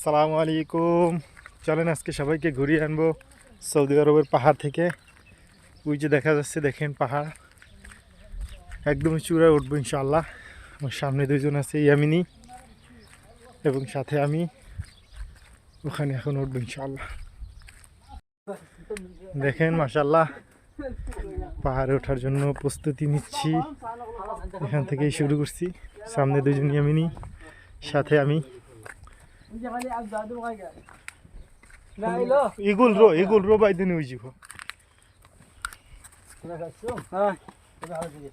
আসসালামু আলাইকুম। চলেন আজকে সবাইকে ঘুরিয়ে আনবো সৌদি আরবের পাহাড় থেকে। ওই যে দেখা যাচ্ছে, দেখেন পাহাড় একদমই চূড়ায় উঠবো ইনশাআল্লাহ। আমার সামনে দুইজন আছে, ইয়ামিনী এবং সাথে আমি। ওখানে এখন উঠবো ইনশাআল্লাহ। দেখেন মাশাআল্লাহ, পাহাড়ে ওঠার জন্য প্রস্তুতি নিচ্ছি। এখান থেকেই শুরু করছি। সামনে দুইজন ইয়ামিনী, সাথে আমি। ইগুল রো বাইদিন ওই যাব।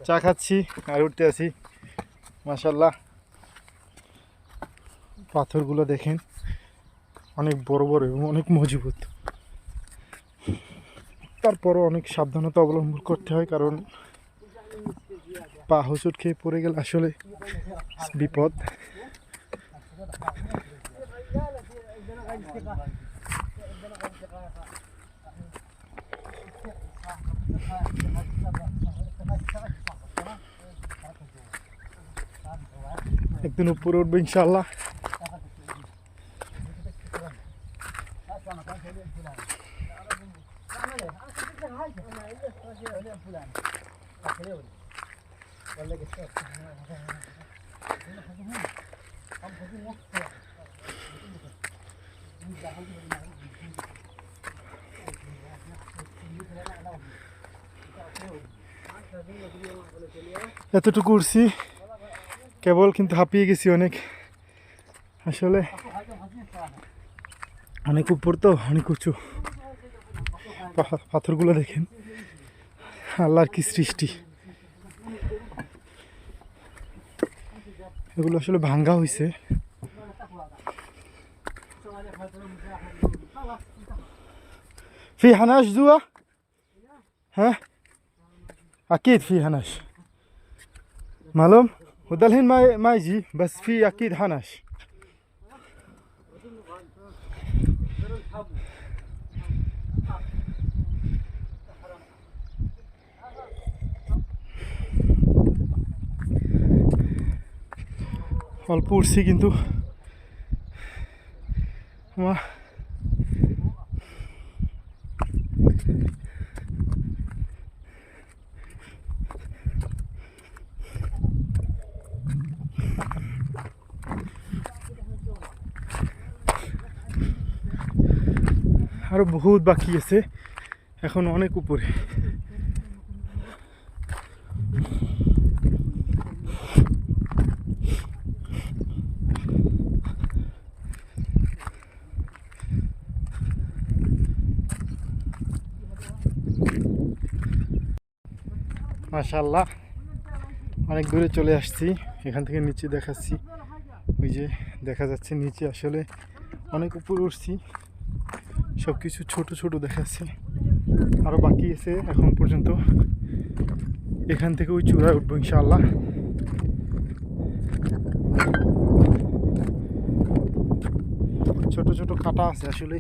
চা খাচ্ছি আর উঠতে আছি। মাশাআল্লাহ, পাথরগুলো দেখেন অনেক বড় বড় এবং অনেক মজবুত। তারপরও অনেক সাবধানতা অবলম্বন করতে হয়, কারণ পা হোঁচট খেয়ে পড়ে গেলে আসলে বিপদ। একদিন উপরে উঠবে ইনশাআল্লাহ। এতটুকু উঠছি কেবল, কিন্তু হাঁপিয়ে গেছি অনেক। আসলে অনেক উপর তো, অনেক উঁচু। পাথরগুলো দেখেন, আল্লাহর কি সৃষ্টি। এগুলো আসলে ভাঙ্গা হয়েছে। في حناش جوا؟ ها اكيد في حناش معلوم. وده الحين ما يجي، بس في اكيد حناش. অল্প উঠছি কিন্তু আরো বহুত বাকি আছে, এখন অনেক উপরে। মাশাআল্লাহ, অনেক দূরে চলে আসছি। এখান থেকে নিচে দেখাচ্ছি, ওই যে দেখা যাচ্ছে নিচে আসলে অনেক উপরে উঠছি। সব কিছু ছোট ছোট দেখাচ্ছে, আরও বাকি আছে এখন পর্যন্ত। এখান থেকে ওই চূড়ায় উঠবো ইনশাআল্লাহ। ছোট ছোট কাটা আছে, আসলে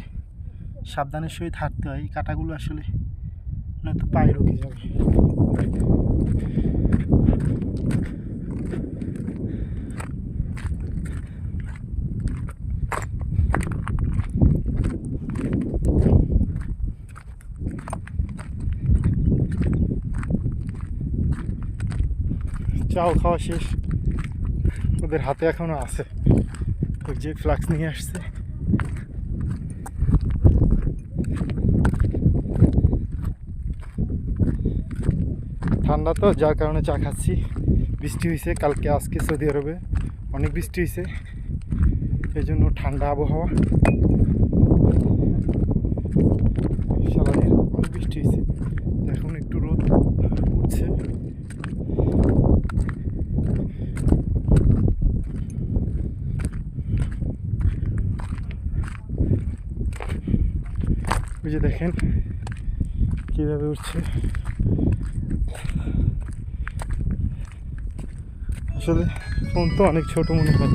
সাবধানের সহিত হাঁটতে হয়। এই কাটাগুলো আসলে নয়তো পায়ে ঢুকে যাবে। চাও খাওয়া শেষ, ওদের হাতে এখনো আছে। ওই যে ফ্লাক্স নিয়ে আসছে। ঠান্ডা তো, যার কারণে চা খাচ্ছি। বৃষ্টি হয়েছে কালকে, আজকে সৌদি আরবে অনেক বৃষ্টি হয়েছে, এই জন্য ঠান্ডা আবহাওয়া। সারাদিন অনেক বৃষ্টি হয়েছে, এখন একটু রোদ উঠছে। ওই যে দেখেন কিভাবে উঠছে। আসলে ফোন তো অনেক ছোট মনে হয়।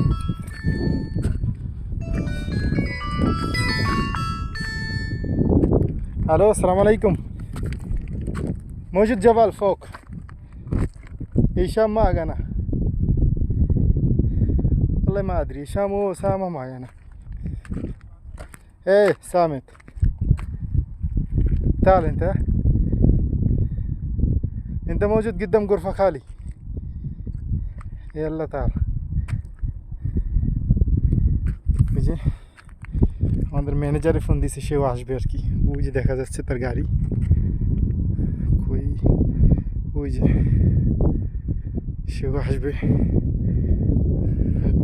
الو السلام عليكم. موجود جبل فوق هشام معك انا، والله ما ادري هشام هو اسامه معي انا. ايه سامت تعال انت موجود قدام غرفة خالي يلا تعال বুঝে আমাদের ম্যানেজারে ফোন দিয়েছে সেও আসবে আর কি ওই যে দেখা যাচ্ছে তার গাড়ি কই ওই যে সেও আসবে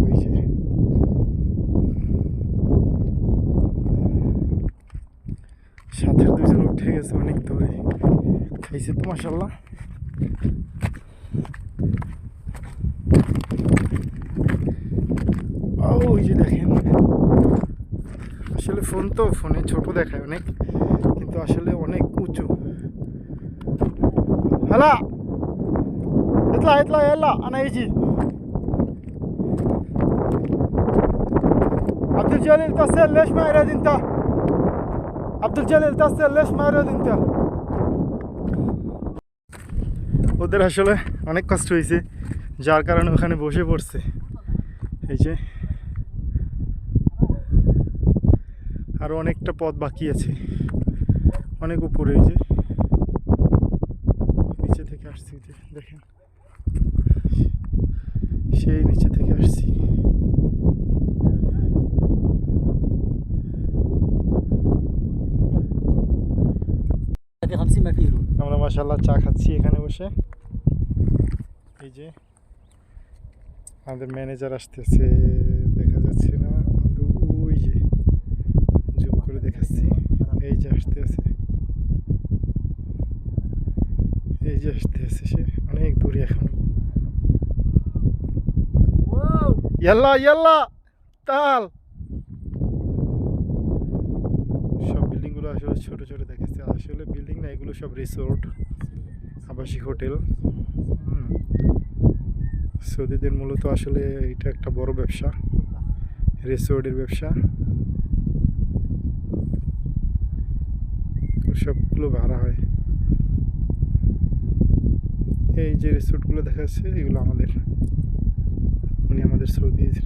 ওই যে সাথে দুজন উঠে গেছে অনেক দূরে খাইছে তো মাশাআল্লাহ ওই যে দেখেন আসলে ফোন তো ফোনে ছোট দেখায় অনেক কিন্তু আসলে অনেক উঁচু هلا اطلع يلا انا يجي عبد الجليل اتصل ليش ما يرد انت عبد الجليل اتصل ليش ما يرد انت ওদের আসলে অনেক কষ্ট হয়েছে যার কারণে ওখানে বসে পড়ছে এই যে আরো অনেকটা পথ বাকি আছে অনেক উপরে এই যে নিচে থেকে আসছি যে দেখেন সেই নিচে থেকে আসছি আমরা মাশাআল্লাহ চা খাচ্ছি এখানে বসে এই যে আমাদের ম্যানেজার আসতেছে দেখা যাচ্ছে না ওই যে জুম করে দেখাচ্ছি এই যে আসতে আছে এই যে আসতে আছে সে অনেক দূরে এখন ইয়াল্লা ইয়াল্লা তাল সব বিল্ডিংগুলো আসলে ছোট ছোট দেখাচ্ছে আসলে বিল্ডিং না এগুলো সব রিসোর্ট আবাসিক হোটেল সৌদিদের মূলত আসলে এটা একটা বড় ব্যবসা রিসোর্টের ব্যবসা সবগুলো ভাড়া হয় এই যে রিসোর্টগুলো দেখা যাচ্ছে এগুলো আমাদের উনি আমাদের সৌদির